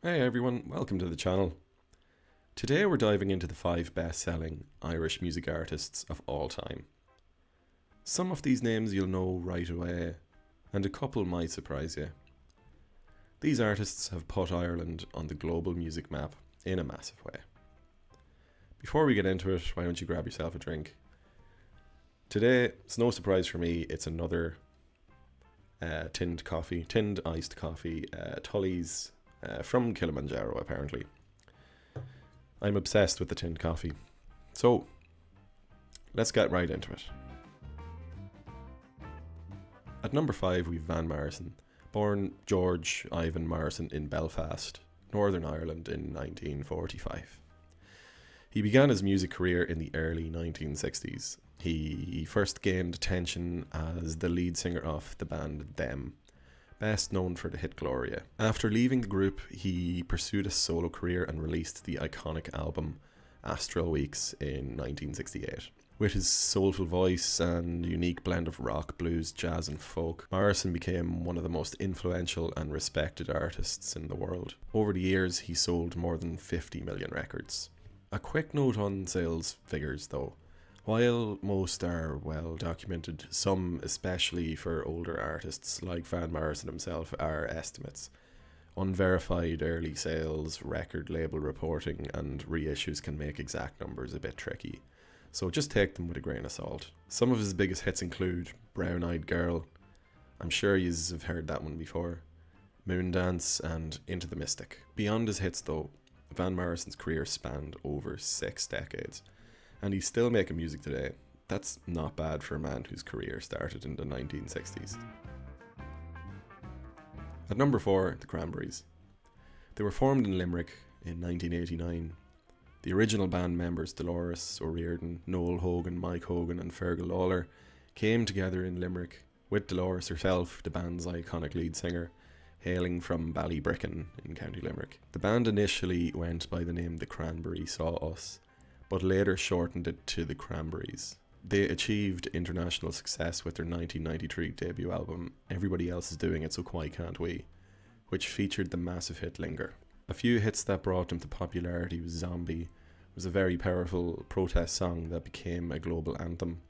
Hey everyone, welcome to the channel. Today we're diving into the 5 best-selling Irish music artists of all time. Some of these names you'll know right away, and a couple might surprise you. These artists have put Ireland on the global music map in a massive way. Before we get into it, why don't you grab yourself a drink? Today, it's no surprise for me, it's another tinned iced coffee, Tully's from Kilimanjaro apparently. I'm obsessed with the tinned coffee. So, let's get right into it. At number 5 we've Van Morrison, born George Ivan Morrison in Belfast, Northern Ireland in 1945. He began his music career in the early 1960s. He first gained attention as the lead singer of the band Them, best known for the hit Gloria. After leaving the group, he pursued a solo career and released the iconic album Astral Weeks in 1968. With his soulful voice and unique blend of rock, blues, jazz and folk, Morrison became one of the most influential and respected artists in the world. Over the years, he sold more than 50 million records. A quick note on sales figures though. While most are well documented, some, especially for older artists like Van Morrison himself, are estimates. Unverified early sales, record label reporting and reissues can make exact numbers a bit tricky, so just take them with a grain of salt. Some of his biggest hits include Brown Eyed Girl, I'm sure yous have heard that one before, Moondance and Into the Mystic. Beyond his hits though, Van Morrison's career spanned over 6 decades. And he's still making music today. That's not bad for a man whose career started in the 1960s. At number 4, the Cranberries. They were formed in Limerick in 1989. The original band members Dolores O'Riordan, Noel Hogan, Mike Hogan and Fergal Lawler came together in Limerick, with Dolores herself, the band's iconic lead singer, hailing from Ballybricken in County Limerick. The band initially went by the name The Cranberry Saw Us, but later shortened it to the Cranberries. They achieved international success with their 1993 debut album Everybody Else Is Doing It So Why Can't We, which featured the massive hit Linger. A few hits that brought them to popularity was Zombie, was a very powerful protest song that became a global anthem.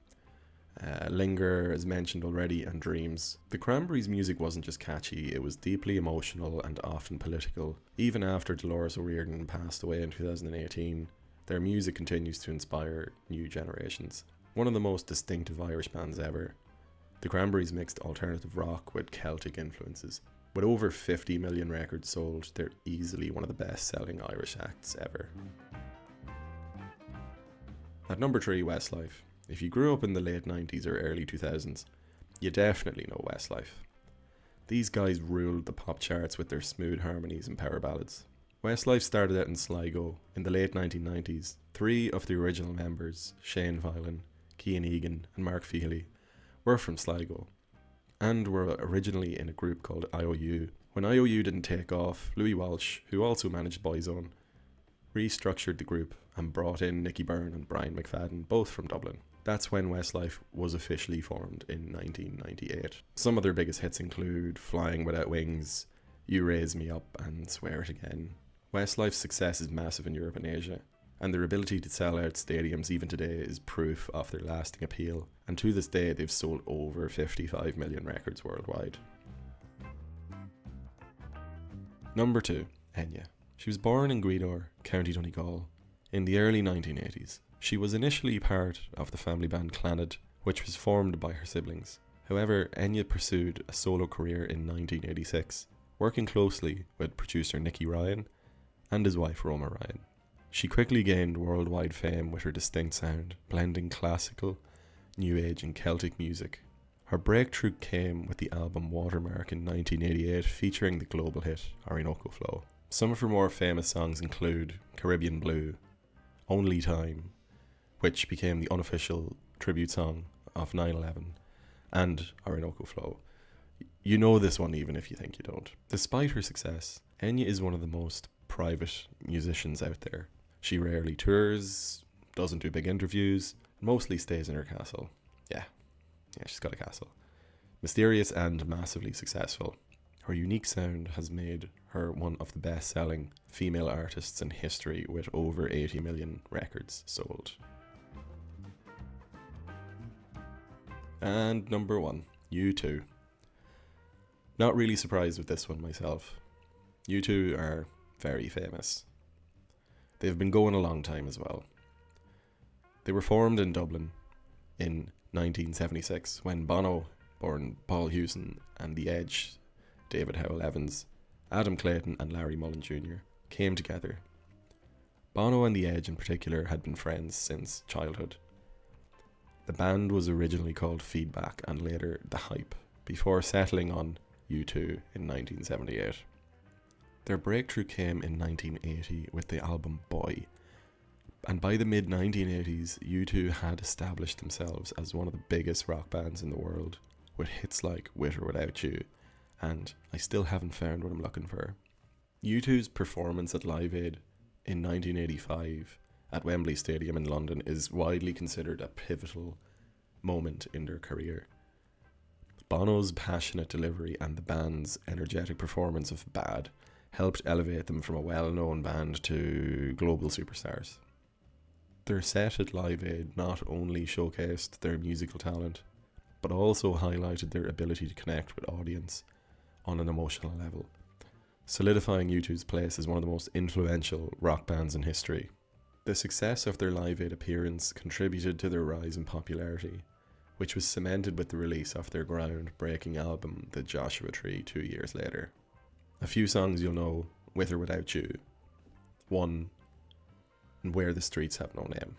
Linger, as mentioned already, and Dreams. The Cranberries' music wasn't just catchy, it was deeply emotional and often political. Even after Dolores O'Riordan passed away in 2018, their music continues to inspire new generations. One of the most distinctive Irish bands ever. The Cranberries mixed alternative rock with Celtic influences. With over 50 million records sold, they're easily one of the best-selling Irish acts ever. At number 3, Westlife. If you grew up in the late 90s or early 2000s, you definitely know Westlife. These guys ruled the pop charts with their smooth harmonies and power ballads. Westlife started out in Sligo in the late 1990s. 3 of the original members, Shane Violin, Cian Egan and Mark Feely, were from Sligo and were originally in a group called IOU. When IOU didn't take off, Louis Walsh, who also managed Boyzone, restructured the group and brought in Nicky Byrne and Brian McFadden, both from Dublin. That's when Westlife was officially formed in 1998. Some of their biggest hits include Flying Without Wings, You Raise Me Up and Swear It Again. Westlife's success is massive in Europe and Asia, and their ability to sell out stadiums even today is proof of their lasting appeal, and to this day they've sold over 55 million records worldwide. Number 2, Enya. She was born in Gweedore, County Donegal, in the early 1980s. She was initially part of the family band Clannad, which was formed by her siblings. However, Enya pursued a solo career in 1986, working closely with producer Nicky Ryan and his wife Roma Ryan. She quickly gained worldwide fame with her distinct sound, blending classical, new age and Celtic music. Her breakthrough came with the album Watermark in 1988, featuring the global hit Orinoco Flow. Some of her more famous songs include Caribbean Blue, Only Time, which became the unofficial tribute song of 9/11, and Orinoco Flow. You know this one even if you think you don't. Despite her success, Enya is one of the most private musicians out there. She rarely tours, doesn't do big interviews, mostly stays in her castle. Yeah, she's got a castle. Mysterious and massively successful, her unique sound has made her one of the best-selling female artists in history with over 80 million records sold. And number 1, U2. Not really surprised with this one myself. U2 are very famous. They've been going a long time as well. They were formed in Dublin in 1976 when Bono, born Paul Hewson, and The Edge, David Howell Evans, Adam Clayton and Larry Mullen Jr. came together. Bono and The Edge in particular had been friends since childhood. The band was originally called Feedback and later The Hype, before settling on U2 in 1978. Their breakthrough came in 1980 with the album Boy, and by the mid-1980s, U2 had established themselves as one of the biggest rock bands in the world, with hits like With or Without You, and I Still Haven't Found What I'm Looking For. U2's performance at Live Aid in 1985 at Wembley Stadium in London is widely considered a pivotal moment in their career. Bono's passionate delivery and the band's energetic performance of Bad helped elevate them from a well-known band to global superstars. Their set at Live Aid not only showcased their musical talent, but also highlighted their ability to connect with audience on an emotional level, solidifying U2's place as one of the most influential rock bands in history. The success of their Live Aid appearance contributed to their rise in popularity, which was cemented with the release of their groundbreaking album, The Joshua Tree, 2 years later. A few songs you'll know: With or Without You, One, and Where the Streets Have No Name.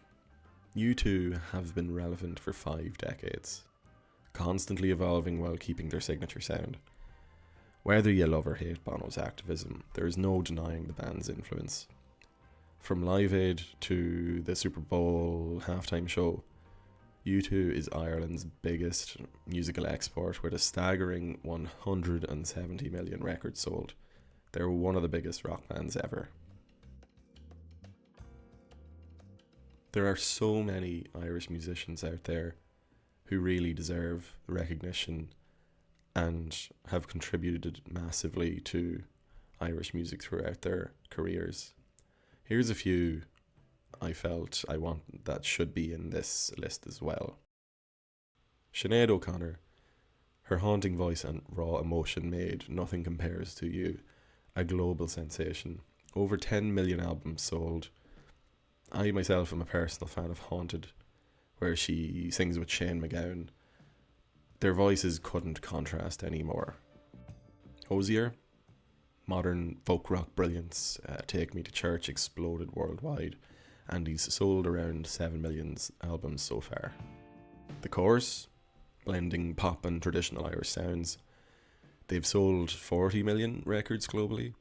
U2 have been relevant for 5 decades, constantly evolving while keeping their signature sound. Whether you love or hate Bono's activism, there is no denying the band's influence. From Live Aid to the Super Bowl halftime show, U2 is Ireland's biggest musical export with a staggering 170 million records sold. They're one of the biggest rock bands ever. There are so many Irish musicians out there who really deserve recognition and have contributed massively to Irish music throughout their careers. Here's a few I felt I want that should be in this list as well. Sinead O'Connor, her haunting voice and raw emotion made Nothing Compares to You a global sensation. Over 10 million albums sold. I myself am a personal fan of Haunted, where she sings with Shane MacGowan. Their voices couldn't contrast anymore. Hozier, modern folk rock brilliance, Take Me to Church exploded worldwide, and he's sold around 7 million albums so far. The Course, blending pop and traditional Irish sounds, they've sold 40 million records globally.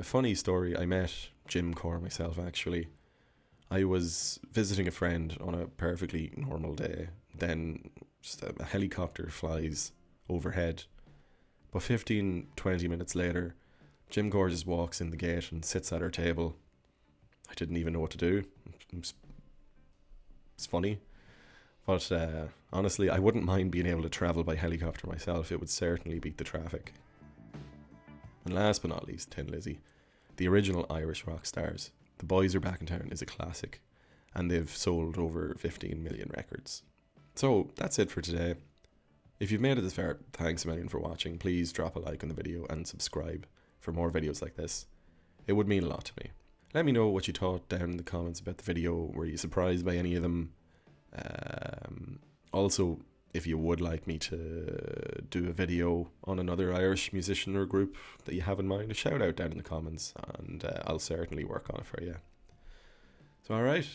Funny story, I met Jim Corr myself actually. I was visiting a friend on a perfectly normal day, then just a helicopter flies overhead. But 15-20 minutes later, Jim Corr just walks in the gate and sits at our table. I didn't even know what to do. It's funny. But honestly, I wouldn't mind being able to travel by helicopter myself. It would certainly beat the traffic. And last but not least, Tin Lizzy, the original Irish rock stars. The Boys Are Back in Town is a classic, and they've sold over 15 million records. So that's it for today. If you've made it this far, thanks a million for watching. Please drop a like on the video and subscribe for more videos like this. It would mean a lot to me. Let me know what you thought down in the comments about the video. Were you surprised by any of them? Also, if you would like me to do a video on another Irish musician or group that you have in mind, a shout out down in the comments, and I'll certainly work on it for you. So alright,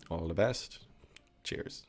all the best. Cheers.